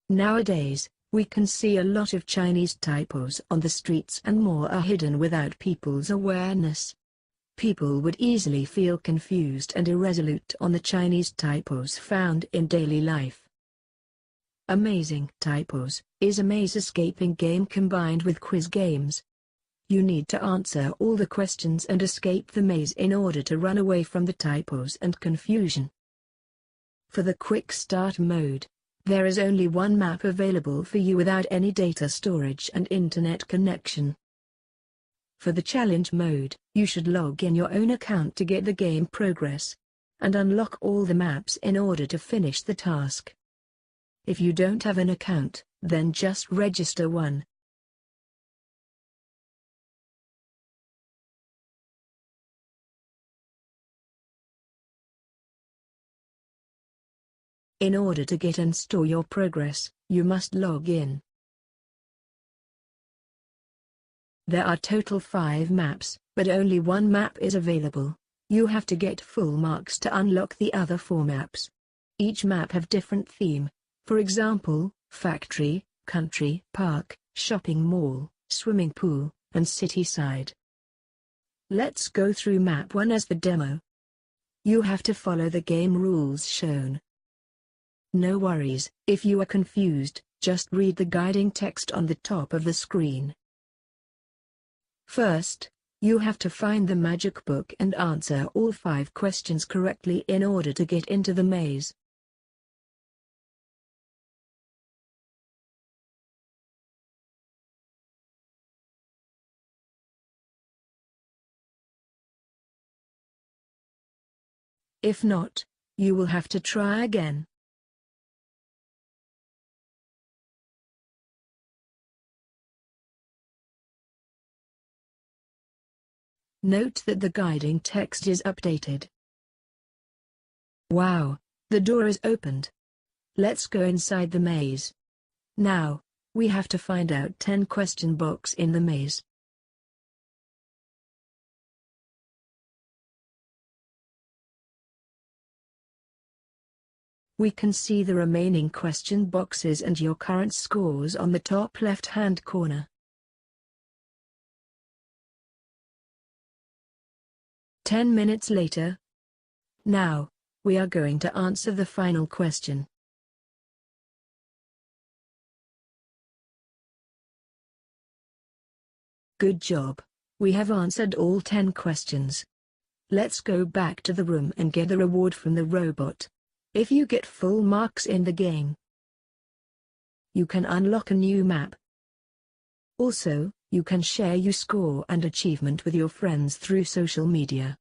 Nowadays, we can see a lot of Chinese typos on the streets, and more are hidden without people's awareness. People would easily feel confused and irresolute on the Chinese typos found in daily life. Amazing Typos is a maze escaping game combined with quiz games. You need to answer all the questions and escape the maze in order to run away from the typos and confusion. For the quick start mode, there is only one map available for you without any data storage and internet connection. For the challenge mode, you should log in your own account to get the game progress, and unlock all the maps in order to finish the task. If you don't have an account, then just register one. In order to get and store your progress, you must log in. There are total 5 maps, but only one map is available. You have to get full marks to unlock the other 4 maps. Each map have different theme, for example, factory, country, park, shopping mall, swimming pool, and city side. Let's go through map 1 as the demo. You have to follow the game rules shown. No worries, if you are confused, just read the guiding text on the top of the screen. First, you have to find the magic book and answer all 5 questions correctly in order to get into the maze. If not, you will have to try again. Note that the guiding text is updated. Wow, the door is opened. Let's go inside the maze. Now, we have to find out 10 question box in the maze. We can see the remaining question boxes and your current scores on the top left-hand corner. 10 minutes later. Now, we are going to answer the final question. Good job. We have answered all 10 questions. Let's go back to the room and get the reward from the robot. If you get full marks in the game, you can unlock a new map. Also, you can share your score and achievement with your friends through social media.